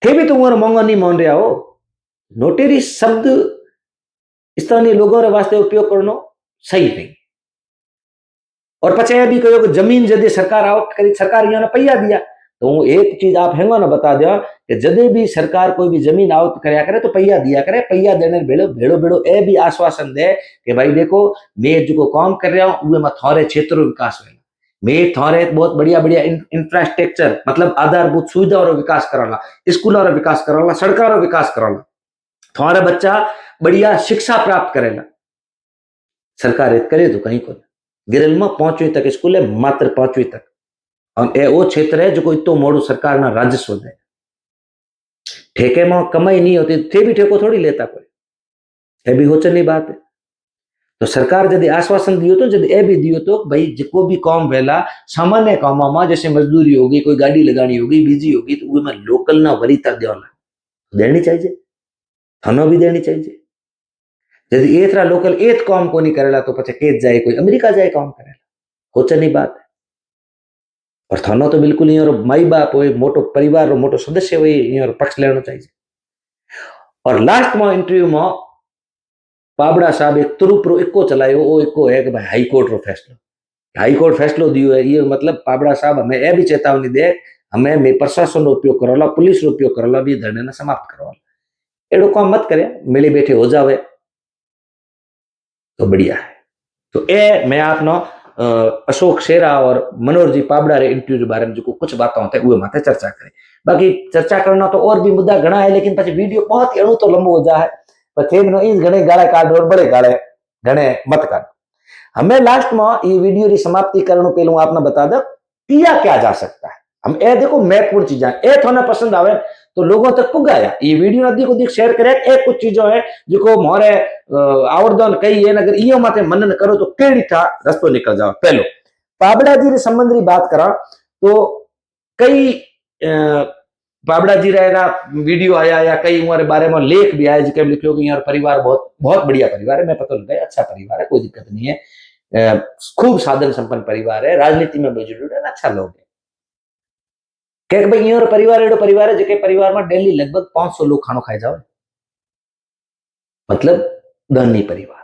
थे भी तुम मोंगो नहीं मान रहा हो नोटिरियस शब्द स्थानीय लोगों रे वास्ते उपयोग करना सही नहीं और पचे भी कहो कि जमीन जदे सरकार आओ करी सरकार यहाँ पैया दिया तो वो एक चीज आप हैंगो ना बता दिया कि जदे भी सरकार कोई भी जमीन आवत करया करे तो पैया दिया करे पैया देने भेड़ो भेड़ो भेड़ो ए भी आश्वासन दे कि भाई देखो मैं जो काम कर रहा हूँ मैं थोड़े क्षेत्रों विकास में मैं थोड़े बहुत बढ़िया बढ़िया इंफ्रास्ट्रक्चर मतलब आधारभूत सुविधाओं रो विकास कराला स्कूलों रो विकास कराला सड़कों रो विकास कराला थोड़ा बच्चा बढ़िया शिक्षा प्राप्त करेला सरकार करे तो कहीं को गिरल में 5वीं तक स्कूल है मात्र 5वीं तक और ए वो क्षेत्र है जो कोई तो मोड़ो सरकार ना राजस्व दे ठेके में कमाई नहीं होती थे भी ठेको थोड़ी लेता कोई ए भी होचनी बात है तो सरकार यदि आश्वासन दियो तो यदि ए भी दियो तो भाई जिको भी काम वेला सामान्य काम में जैसे मजदूरी होगी कोई गाड़ी लगानी होगी बिजी होगी तो वो में लोकल ना वरीता देनी चाहिए थानो भी देनी चाहिए यदि एतरा लोकल एत काम को नहीं करेला तो पचे केत जाए कोई अमेरिका जाए काम करेला होचनी बात है और थानो तो बिल्कुल यहाँ माई बाप हो मोटो परिवार रो मोटो सदस्य हो यहाँ पक्ष लेना चाहिए। और लास्ट में इंटरव्यू में पाबड़ा साहब एक तुरुप रो इको चलायो वो इको है कि भाई हाईकोर्ट रो फैसलो हाईकोर्ट फैसलो दियो है ये मतलब पाबड़ा साहब हमें ए भी चेतावनी दे हमें मैं प्रशासन रो उपयोग करोला पुलिस रो उपयोग करोला भी धरने ने समाप्त करवाला एड़ो काम मत करे मिली बैठे हो जावे तो बढ़िया है। तो ए मैं आपनो अशोक शेरा और मनोहर जी पाबड़ा रे इंटरव्यू के बारे में जो कुछ बातें होते हुए माथे चर्चा करें बाकी चर्चा करना तो और भी मुद्दा घना है लेकिन પછી वीडियो बहुत ही अणु तो लंबो हो जाए પછી नो इन घणे गाले काढ और बड़े गाले घणे मत काढ हमें लास्ट में ये वीडियो की समाप्ति करने पहले आपने बता दो किया क्या जा सकता है हम ए देखो महत्वपूर्ण चीजें ए थोड़ा पसंद आवे तो लोगों तक पुगाया ये वीडियो नदी को दिख शेयर करे एक कुछ चीजों है जो मोरे आवरदान कही है अगर इो माथे मनन करो तो केड़ी था रस्तो निकल जाओ। पहलो पाबड़ा जी संबंधी बात करा तो कई पाबड़ा जी रा वीडियो आया या कई हमारे बारे में लेख भी आया जिसके लिखो कि यार परिवार बहुत बहुत बढ़िया परिवार है। मैं पता लगा अच्छा परिवार है, कोई दिक्कत नहीं है, खूब साधन संपन्न परिवार है, राजनीति में भी जुड़े है, अच्छा लोग है। कह भाई ईअं परिवार एड़ो परिवार है जेके परिवार में डेली लगभग 500 लोग खानो खाई जाओ, मतलब धनी परिवार।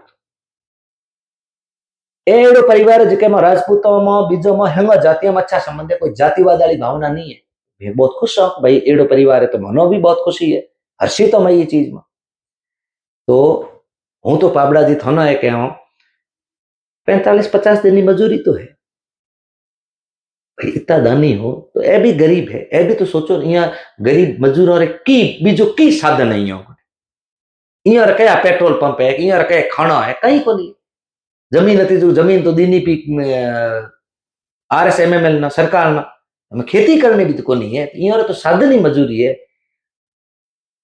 एड़ो परिवार है जेके में राजपूतों में बीजों में हेंगा जातियों में अच्छा संबंध है, कोई जातिवाद वाली भावना नहीं है। मैं बहुत खुश हूं भाई एड़ो परिवार है, तो मनो भी बहुत खुशी है, हर्षित तो मैं ये चीज में। तो हूं तो पाबड़ा जी थाना है क्या हूं 45-50 दिन की मजूरी तो है भाई, इतना दानी हो तो ए भी गरीब है, ए भी तो सोचो यहाँ गरीब मजूरों रे की बीजो की साधन है, यहाँ क्या पेट्रोल पंप है, यहाँ क्या खाना है, कहीं को नहीं। जमीन थी जो जमीन तो दीनी पी RSMML ना सरकार ना हमें खेती करने भी तो को नहीं है, यहाँ तो साधन ही मजूरी है।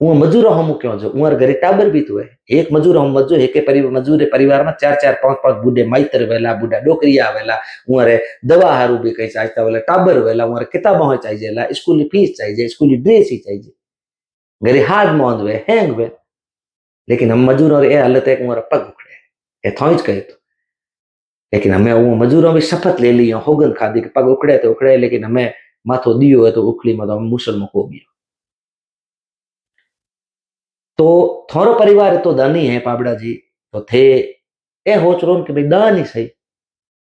वो मजूर हम क्यों जो उमर घरे टाबर भी तो है, एक मजूर हम मजूर एक मजूर परिवार में 4-4 5-5 बूढ़े माइतर वेला, बूढ़ा डोकरिया वेला, उमरे दवा हारू भी कहीं चाहता वेला, टाबर वेला, उमरे किताबों चाहिए, स्कूल फीस चाहिए, स्कूल ड्रेस ही चाहिए, घरे हाथ मोंद वे हैंग वे। लेकिन हम मजूर और ये हालत है कि हमारा पग उखड़े है थोच कहे तो। लेकिन हमें वो मजूरों में शपथ ले ली होगन खादी के पग उखड़े तो उखड़े, लेकिन हमें माथो दियो है तो उखली मत हम मुसलमान को भी। तो थोरो परिवार तो दानी है पाबड़ा जी, तो थे ए होच रोन के भाई दान ही सही,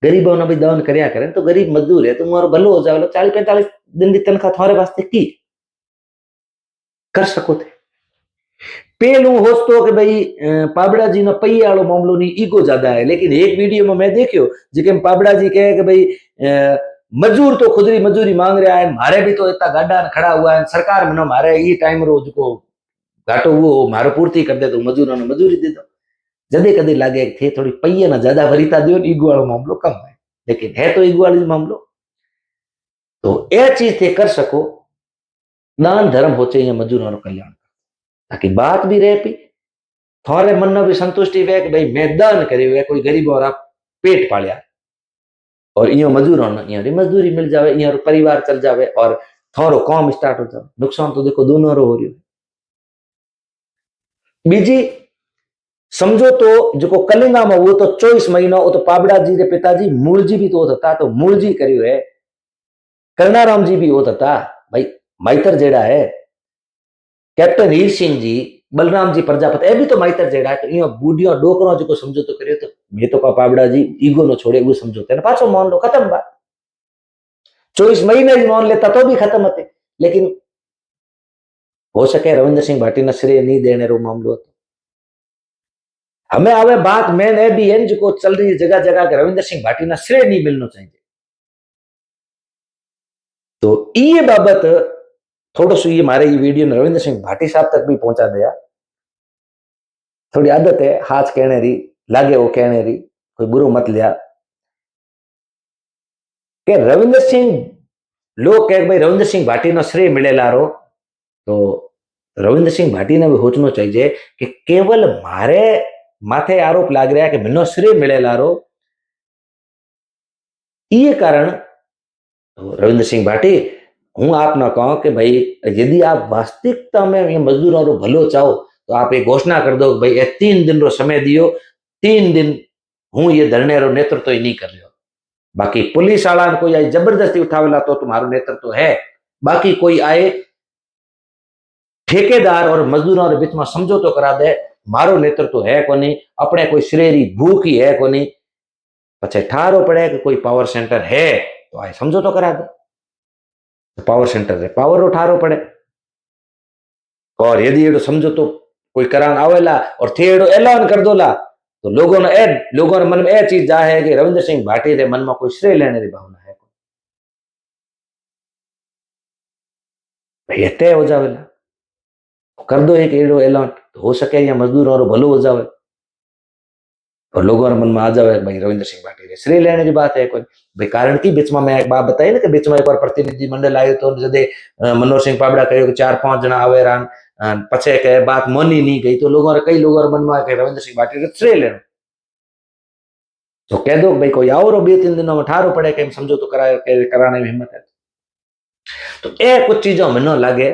गरीबों ने भी दान करया करें तो गरीब मजदूर है तुम्हारो भलो हो जाए, 40-45 दिन की तनख्वाह थारे वास्ते की कर सको थे। पेलू होस्तो कि भाई पाबड़ा जी ना पई वालो मामलो नहीं, ईगो ज्यादा है। लेकिन एक वीडियो में मैं देखियो जिके पाबड़ा जी कहे कि भाई मजूर तो खुदरी मजूरी मांग रहा है, मारे भी तो इतना गाडा खड़ा हुआ है, सरकार मनो मारे ये टाइम रोज को घाटो वो मारो पूर्ति कर दे तो मजूरों ने मजूरी दे दो। जदे कदे लागे थे थोड़ी पहिए ना ज्यादा वरीता दियो, ईगो वालो मामलो कम है, लेकिन है तो ईगो वाली मामलो। तो यह चीज थे कर सको, दान धर्म हो चाहिए मजूरों कल्याण, ताकि बात भी रहे पी थोड़े मन में भी संतुष्टि वे कि भाई मैं दान करे कोई गरीब और आप पेट पालिया, और यो मजूरों ने यहाँ मजदूरी मिल जावे, यहाँ परिवार चल जावे और थोड़ो काम स्टार्ट हो जाए। नुकसान तो देखो दोनों रो हो रही है। बीजी समझो तो जो कलिंगा में वो तो 24 महीना वो तो पाबड़ा जी के पिताजी मूल जी भी तो था, तो मूल जी करियो है, करनाराम जी भी होता था भाई, माइतर जेड़ा है कैप्टन हीर सिंह जी, बलराम जी प्रजापति ए भी तो माइतर जेड़ा है। तो यो बूढ़ियों डोकरो जो समझो तो करियो, तो ये तो पाबड़ा जी ईगो नो छोड़े वो समझौते ना पाछो मान लो खत्म बात। 24 महीने भी मान लेता तो भी खत्म होते, लेकिन हो सके रविंद्र सिंह भाटी ने श्रेय नहीं देने रो मामलो तो हमें आवे बात मैंने भी एन जो चल रही है जगह जगह रविंद्र सिंह भाटी ने श्रेय नहीं मिलना चाहिए। तो ये बाबत थोड़ा सो ये मारे ये वीडियो रविंद्र सिंह भाटी साहब तक भी पहुंचा दिया। थोड़ी आदत है हाथ कहने री, लागे वो कहने री, कोई बुरो मत लिया कि रविंद्र सिंह लोग कह भाई रविंद्र सिंह भाटी ने श्रेय मिले लारो, तो रविंद्र सिंह भाटी ने भी सोचना चाहिए कि केवल मारे माथे आरोप लाग रहा है कि मनो श्रेय मिले लारो, ये कारण। तो रविंद्र सिंह भाटी हूँ आपने कहूं कि भाई यदि आप वास्तविकता में ये मजदूरों को भलो चाहो तो आप एक घोषणा कर दो भाई 3 दिन रो समय दियो, 3 दिन हूँ ये धरने रो नेतृत्व तो ही नहीं कर रहे हो। बाकी पुलिस वाला कोई आई जबरदस्ती उठावेला तो तुम्हारो नेतृत्व है, बाकी कोई आए ठेकेदार और मजदूरों के बीच में समझौतो करा दे, मारो नेतृत्व है कोनी, अपने कोई श्रेरी भूख ही है कोनी, पछे ठारो पड़े कि कोई पावर सेंटर है तो आए समझौतो करा दे, तो पावर सेंटर है पावर उठारो पड़े। और यदि ये समझो तो कोई करान आवेला और थे ऐलान कर दोला तो लोगों ने मन में चीज जा है कि रविंद्र सिंह भाटी के मन में कोई श्रेय लेने की भावना है, भाई तय हो जावेला कर दो एक एडो ऐलान, तो हो सके या मजदूर और भलो हो जावे और लोगों के मन में आ जावे भाई रविंद्र सिंह भाटी श्रेय लेने की बात है कोई। भाई कारण की बीच में मैं एक बात बताई ना कि बीच में एक बार प्रतिनिधि मंडल आयो तो जदे मनोहर सिंह पाबड़ा कहो कि 4-5 जना आवे रान पछे के बात मानी नहीं गई, तो कई लोगों के मन में आया रविंद्र सिंह भाटी श्रेय लेना, तो कह दो भाई कोई आओ रो 2-3 दिनों में ठारो पड़े कि समझो तो कराने में हिम्मत है। तो ए कुछ चीजों में न लगे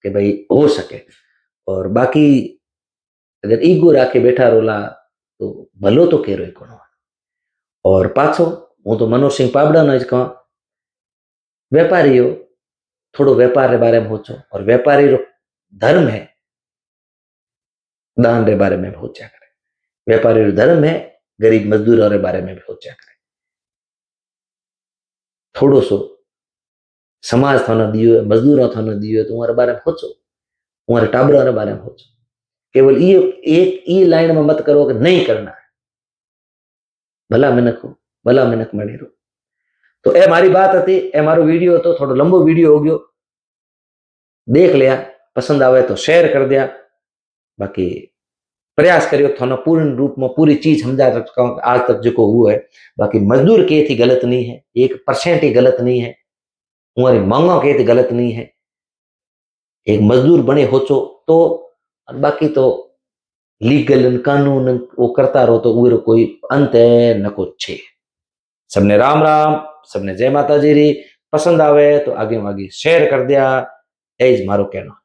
कि भाई हो सके। और बाकी अगर ईगो राखे बैठा रोला तो भलो तो केरो ही कोनो। और पाछो हूँ तो मनोज सिंह पाबड़ा ज कहूँ, व्यापारीओ थोड़ो व्यापार रे बारे में सोचो। और व्यापारी रो धर्म है दान रे बारे में सोचा करे। व्यापारी रो धर्म है गरीब मजदूरों रे बारे में भी सोचा करे। थोड़ो सो समाज थाने दियो है, मजदूरों थाने दियो है, तो तुम्हारे बारे में सोचो, तुम्हारे टाबरों के बारे में सोचो। केवल ये एक ई लाइन में मत करो कि नहीं करना है, भला मिनक हो, भला मिनक मणी रो। तो ए मारी बात थी, ए मारो वीडियो तो थोड़ो लंबो वीडियो हो गयो, देख लिया, पसंद आवे तो शेयर कर दिया। बाकी प्रयास करियो थानो पूर्ण रूप में पूरी चीज समझा सकता हूँ आज तक जो हुआ है। बाकी मजदूर के थी गलत नहीं है, 1% ही गलत नहीं है, तुम्हारी मांगों के थी गलत नहीं है। एक मजदूर बने होचो तो, बाकी तो लीगल कानून वो करता रहो तो वो कोई अंत है न कुछ छे। सबने राम राम, सबने जय माता जी री। पसंद आवे तो आगे आगे शेयर कर दिया, एज मारो कहना।